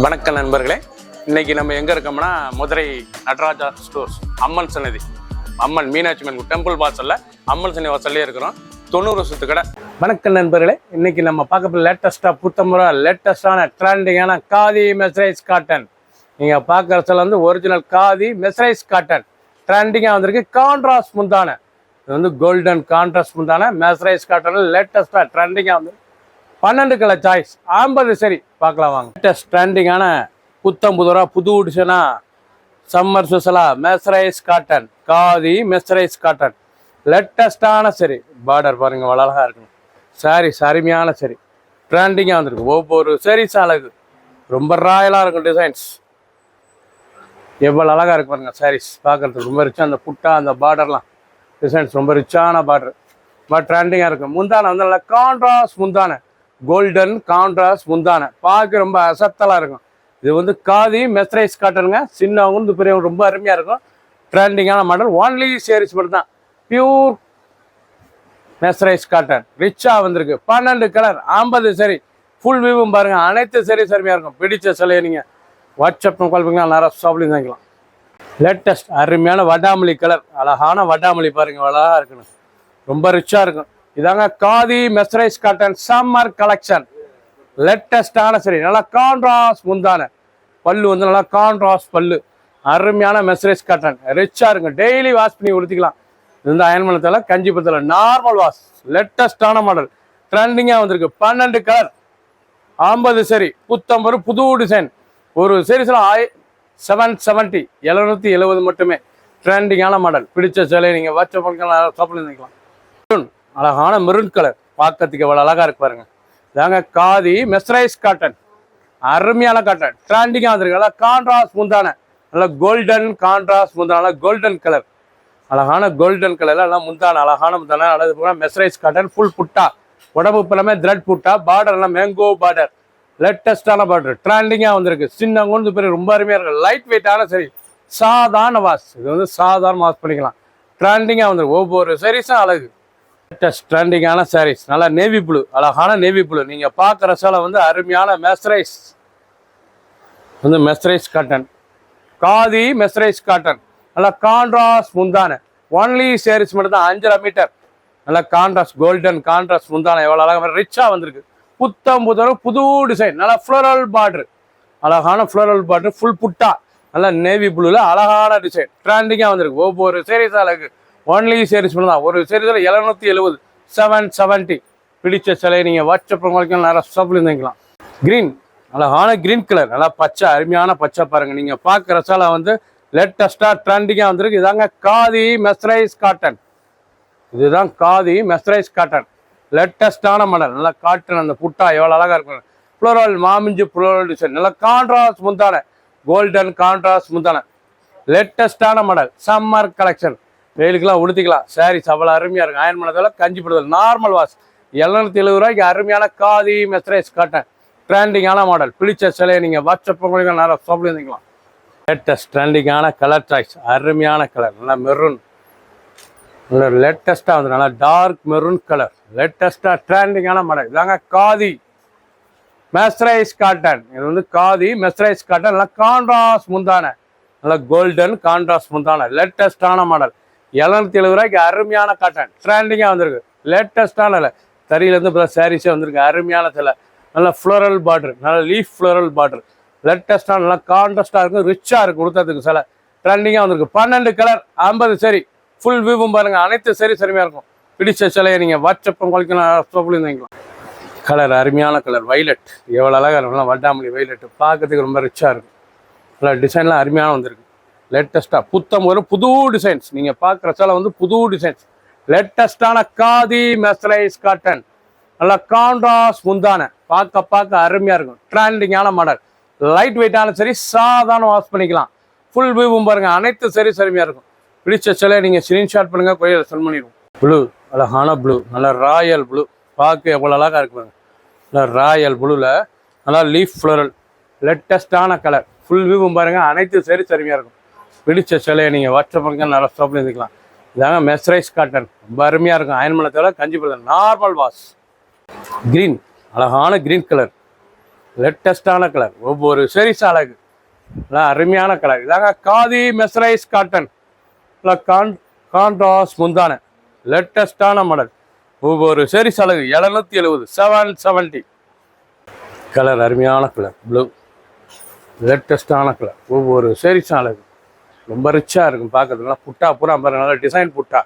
வணக்கம் நண்பர்களே, இன்னைக்கு நம்ம எங்க இருக்கோம்னா மதுரை நடராஜா ஸ்டோர்ஸ் அம்மன் சன்னதி, அம்மன் மீனாட்சி அம்மன் டெம்பிள் வாசல்ல அம்மன் சன்னதி வாசல்லே இருக்கிறோம். 90 வருஷத்து கடை. வணக்கம் நண்பர்களே, இன்னைக்கு நம்ம பார்க்க போகிற லேட்டஸ்டான ட்ரெண்டிங்கான காதி மெஸ்ரைஸ் காட்டன். நீங்க பார்க்குற வந்து ஒரிஜினல் காதி மெஸ்ரைஸ் காட்டன் ட்ரெண்டிங்காக வந்திருக்கு. கான்ட்ராஸ்ட் முந்தான, இது வந்து கோல்டன் கான்ட்ராஸ்ட் முந்தான மெஸ்ரைஸ் காட்டன் லேட்டஸ்டாக ட்ரெண்டிங்காக வந்து 12 கலர் சாய்ஸ் 50 சரி பார்க்கலாம் வாங்க. லேட்டஸ்ட் ட்ரெண்டிங்கான ரூபா புது டிசைனா சம்மர் ஸ்பெஷலாக mercerised cotton, khadi mercerised cotton லேட்டஸ்டான சரி. பார்டர் பாருங்க, அழகாக இருக்கணும். சாரீஸ் அருமையான சரி, ட்ரெண்டிங்காக வந்திருக்கு. ஒவ்வொரு சாரீஸ் அழகு, ரொம்ப ராயலாக இருக்கும். டிசைன்ஸ் எவ்வளோ அழகாக இருக்கு பாருங்க. சாரீஸ் பார்க்குறதுக்கு ரொம்ப ரிச்சாக, அந்த புட்டா அந்த பார்டர்லாம் டிசைன்ஸ் ரொம்ப ரிச்சான பார்டர், ரொம்ப ட்ரெண்டிங்காக இருக்கும். முந்தான வந்து நல்லா கான்ட்ராஸ்ட் முந்தான, கோல்டன் கான்ட்ராஸ்ட் முந்தான, பார்க்க ரொம்ப அசத்தலாக இருக்கும். இது வந்து காதி மெஸ்ரைஸ் காட்டனுங்க. சின்னவங்க வந்து பெரியவங்க ரொம்ப அருமையாக இருக்கும். ட்ரெண்டிங்கான மாடல். ஒன்லி சேரீஸ் மட்டும் தான், பியூர் மெஸ்ரைஸ் காட்டன் ரிச்சாக வந்திருக்கு. 12 கலர் 50 சரி, ஃபுல் வியூவும் பாருங்க. அனைத்து சரீஸ் அருமையாக இருக்கும். பிடிச்ச சிலையை நீங்கள் வாட்ஸ்அப் கால் பண்ணிங்கன்னா நிறைய ஷாப்லையும் வாங்கிக்கலாம். லேட்டஸ்ட் அருமையான வடாமல்லி கலர், அழகான வடாமல்லி பாருங்க, அழகாக இருக்கணும், ரொம்ப ரிச்சாக இருக்கும். இதாங்க khadi mercerised cotton summer collection. லேட்டஸ்டான சரி, நல்லா கான்ட்ராஸ்ட் முந்தான, பல்லு வந்து நல்லா கான்ட்ராஸ்ட் பல்லு, அருமையான மெஸ்ரைஸ் காட்டன் ரிச்சாக இருக்கும். டெய்லி வாஷ் பண்ணி உடுத்திக்கலாம். இது வந்து அயன்மணத்தில் கஞ்சிபுரத்தில் நார்மல் வாஷ். லேட்டஸ்டான மாடல் ட்ரெண்டிங்காக வந்திருக்கு. 12 கலர் 50 சரி, புத்தம்பரு புது டிசைன். ஒரு சீரீஸில் 770 770 மட்டுமே. ட்ரெண்டிங்கான மாடல். பிடிச்ச சிலையை நீங்கள் வாட்ஸ்அப் பண்ணிக்கலாம், ஷாப்பில் இருந்துக்கலாம். அழகான மெரூன் கலர், பார்க்கறதுக்கு எவ்வளோ அழகாக இருக்கு பாருங்க. இதாங்க காதி மெஸ்ரைஸ் காட்டன், அருமையான காட்டன் ட்ரெண்டிங்காக வந்திருக்கு. நல்லா கான்ட்ராஸ்ட் முந்தான, நல்லா கோல்டன் கான்ட்ராஸ்ட் முந்தான, நல்லா கோல்டன் கலர், அழகான கோல்டன் கலர்ல எல்லாம் முந்தான, அழகான முந்தான. அழகு போனால் மெஸ்ரைஸ் காட்டன் ஃபுல் புட்டா, உடம்பு எல்லாமே த்ரெட் புட்டா, பார்டர் எல்லாம் மேங்கோ பார்டர், லேட்டஸ்டான பார்டர் ட்ரெண்டிங்காக வந்திருக்கு. சின்ன கொண்டு பேர் ரொம்ப அருமையாக இருக்கு. லைட் வெயிட்டான சரி, சாதாரண வாஷ். இது வந்து சாதாரண வாஷ் பண்ணிக்கலாம். ட்ரெண்டிங்காக வந்திருக்கு. ஒவ்வொரு சாரீஸும் அழகு. லேட்டஸ்ட் ட்ரெண்டிங்கான சாரீஸ், நல்லா நேவி ப்ளூ, அழகான நேவி ப்ளூ. நீங்கள் பார்க்குற சேலை வந்து அருமையான மெஸ்ரைஸ் வந்து mercerised cotton, khadi mercerised cotton, நல்லா கான்ட்ராஸ்ட் முந்தான. ஒன்லி சாரீஸ் மட்டும் தான் 5.5 மீட்டர். நல்லா கான்ட்ராஸ்ட் கோல்டன் கான்ட்ராஸ்ட் முந்தான, எவ்வளோ அழகாக ரிச்சாக வந்திருக்கு. புத்தம் புது டிசைன், நல்லா ஃப்ளோரல் பார்டர், அழகான ஃப்ளோரல் பார்டர், ஃபுல் புட்டா, நல்லா நேவி ப்ளூவில் அழகான டிசைன் ட்ரெண்டிங்காக வந்திருக்கு. ஒவ்வொரு சாரீஸ் அழகு. ஒன்லி சேரீஸ் மட்டும் தான். ஒரு சேரீஸில் 770 770. பிடிச்ச சிலையை நீங்கள் வாட்ஸ்அப் வரைக்கும் நிறைய ஷாப்பில் இருந்துக்கலாம். க்ரீன், அழகான க்ரீன் கலர், நல்லா பச்சை, அருமையான பச்சை பாருங்கள். நீங்கள் பார்க்குற சேலை வந்து லேட்டஸ்ட்டாக ட்ரெண்டிங்காக வந்திருக்கு. இதாங்க காதி மெஸ்ரைஸ் காட்டன். இதுதான் காதி மெஸ்ரைஸ் காட்டன் லேட்டஸ்டான மாடல். நல்லா காட்டன், அந்த புட்டா எவ்வளோ அழகாக இருக்கும். ஃப்ளோரல் மாமிஞ்சு ஃப்ளோரல் டிசைன், நல்லா கான்ட்ராஸ்ட் முந்தான, கோல்டன் கான்ட்ராஸ்ட் முந்தான, லேட்டஸ்டான மாடல் சம்மர் கலெக்ஷன். வெயிலுக்கெல்லாம் உடுத்திக்கலாம். சாரீஸ் அவ்வளோ அருமையாக இருக்கும். அயன் பண்ணதில் கஞ்சிப்படுதல் நார்மல் வாஷ். 770 ரூபாய்க்கு அருமையான காதி மெஸ்ரைஸ் காட்டன் ட்ரெண்டிங்கான மாடல். பிடிச்ச சிலையை நீங்கள் வாட்ஸ்அப் மூலியமாக நிறைய ஷாப்பில் இருந்துக்கலாம். லேட்டஸ்ட் ட்ரெண்டிங்கான கலர் சாய்ஸ், அருமையான கலர், நல்லா மெரூன், நல்லா லேட்டஸ்ட்டாக வந்து நல்லா டார்க் மெரூன் கலர், லேட்டஸ்ட்டாக ட்ரெண்டிங்கான மாடல். இதாங்க காதி மெஸ்ரைஸ் காட்டன். இது வந்து காதி மெஸ்ரைஸ் காட்டன், நல்லா கான்ட்ராஸ்ட் முந்தான, நல்லா கோல்டன் கான்ட்ராஸ்ட் முந்தான, லேட்டஸ்டான மாடல். 770 ரூபாய்க்கு அருமையான காட்டன் ட்ரெண்டிங்காக வந்திருக்கு. லேட்டஸ்டான தறியிலேருந்து இப்போ சாரீஸே வந்திருக்கு. அருமையான சிலை, நல்லா ஃப்ளோரல் பார்டர், நல்லா லீஃப் ஃப்ளோரல் பார்டர், லேட்டஸ்டான நல்லா கான்ட்ராஸ்டாக இருக்கும், ரிச்சாக இருக்கும். கொடுத்ததுக்கு சிலை ட்ரெண்டிங்காக வந்திருக்கு. 12 கலர் 50 சரி, ஃபுல் வியூவும் பாருங்கள். அனைத்து சரி அருமையாக இருக்கும். பிடிச்ச சிலையை நீங்கள் வாட்ஸ்அப் குறைக்கலாம். கலர் அருமையான கலர் வைலட், எவ்வளோ அழகாக இருக்கும். நல்லா வட்டாமல்லி வைலட், பார்க்கறதுக்கு ரொம்ப ரிச்சாக இருக்கும். நல்லா டிசைன்லாம் அருமையான வந்திருக்கு. லேட்டஸ்ட்டாக புத்தம் ஒரு புது டிசைன்ஸ். நீங்கள் பார்க்குற சேலை வந்து புது டிசைன்ஸ். லேட்டஸ்டான காதி மெஸ்ரைஸ் காட்டன், நல்லா கான்ட்ராஸ்ட் முந்தான, பார்க்க அருமையாக இருக்கும். ட்ரெண்டிங்கான மாடல், லைட் வெயிட்டான சரி, சாதாரண வாஷ் பண்ணிக்கலாம். ஃபுல் வியூவும் பாருங்கள். அனைத்து சரி அருமையாக இருக்கும். பிடிச்ச சிலையை நீங்கள் ஸ்க்ரீன்ஷாட் பண்ணுங்கள், கொரியர் சென்ட் பண்ணிடுவோம். ப்ளூ, அழகான ப்ளூ, நல்லா ராயல் ப்ளூ, பார்க்க எவ்வளோ அழகாக இருக்குங்க. நல்லா ராயல் ப்ளூவில் நல்லா லீஃப் ஃப்ளோரல், லேட்டஸ்டான கலர், ஃபுல் வியூவும் பாருங்கள். அனைத்து சரி அருமையாக இருக்கும். பிடிச்ச சிலையை நீங்கள் வாட்ஸ்அப் பண்ணுங்க, நல்லா ஷாப்பில் இருந்துக்கலாம். இதாங்க மெஸ்ரைஸ் காட்டன், ரொம்ப அருமையாக இருக்கும். அயன் பண்ண தேவை கஞ்சிபுரம் நார்மல் வாஷ். க்ரீன், அழகான க்ரீன் கலர், லேட்டஸ்டான கலர், ஒவ்வொரு செரிஸ் அழகு, அருமையான கலர். இதாங்க காதி மெஸ்ரைஸ் காட்டன், கான்ட்ராஸ்ட் முந்தான, லேட்டஸ்டான மாடல், ஒவ்வொரு செரிஸ் அழகு 770 770. கலர் அருமையான கலர் ப்ளூ, லேட்டஸ்டான கலர், ஒவ்வொரு செரிஸ் அழகு ரொம்ப ரிச்சாக இருக்கும் பார்க்கறதுனால. புட்டா பூரா நல்ல டிசைன் புட்டா,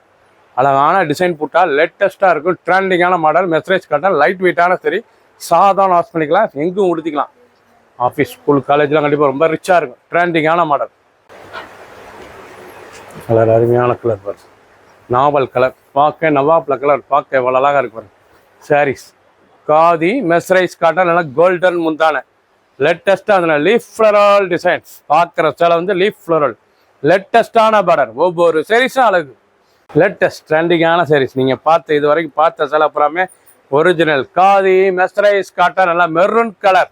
அழகான டிசைன் புட்டா, லேட்டஸ்ட்டாக இருக்கும், ட்ரெண்டிங்கான மாடல். மெஸ்ரைஸ் காட்டன், லைட் வெயிட்டான சரி, சாதாரண வாஷ் பண்ணிக்கலாம், எங்கும் உடுத்திக்கலாம். ஆஃபீஸ் ஸ்கூல் காலேஜ்லாம் கண்டிப்பாக ரொம்ப ரிச்சாக இருக்கும், ட்ரெண்டிங்கான மாடல். கலர் அருமையான கலர் பாரு, நாவல் கலர், பார்க்க நவாப்பில் கலர், பார்க்க எவ்வளோ அழகாக இருக்கு பாரு. சாரீஸ் காதி மெஸ்ரைஸ் காட்டன், நல்லா கோல்டன் முந்தான, லேட்டஸ்ட்டாக அதில் லீஃப் ஃப்ளோரல் டிசைன்ஸ். பார்க்குற சேலை வந்து லீஃப் ஃப்ளோரல், லேட்டஸ்டான பார்டர், ஒவ்வொரு சாரீஸும் அழகு, லேட்டஸ்ட் ட்ரெண்டிங்கான சாரீஸ். நீங்கள் பார்த்த இது வரைக்கும் பார்த்த சேலை அப்புறமே ஒரிஜினல் காதி மெஸ்ரைஸ் காட்டன், நல்லா மெரூன் கலர்,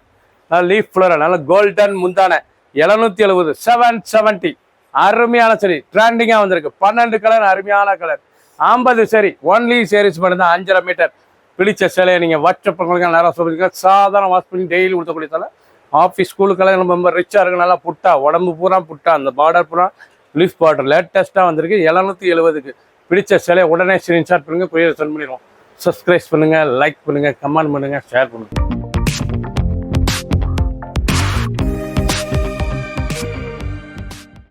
நல்லா லீஃப் ஃப்ளோரல், நல்லா கோல்டன் முந்தான, 770 770. அருமையான சரி, ட்ரெண்டிங்காக வந்திருக்கு. 12 கலர், அருமையான கலர். 50 சரி, ஒன்லி சாரீஸ் மட்டும்தான், 5.5 மீட்டர். பிடிச்ச சேலையை நீங்கள் வாட்ஸ்அப் பண்ணுங்க, நேரம் சொல்லுங்க. சாதாரண வாஷ் பண்ணி டெய்லி கொடுத்தக்கூடிய சேலை. ஆஃபீஸ் ஸ்கூலுக்கெல்லாம் ரொம்ப ரிச்சாக இருக்கு, நல்லா புட்டா, உடம்பு பூரா புட்டா, அந்த பார்டர் பூரா லீஃப் பார்டர், லேட்டஸ்ட்டாக வந்திருக்கு. 770க்கு பிடிச்ச சேலையை உடனே ஸ்க்ரீன்ஷாட் பண்ணுங்கள், கொரியர் சென்ட் பண்ணிடுவோம். சப்ஸ்கிரைப் பண்ணுங்கள், லைக் பண்ணுங்கள், கமெண்ட் பண்ணுங்கள், ஷேர் பண்ணுங்கள்.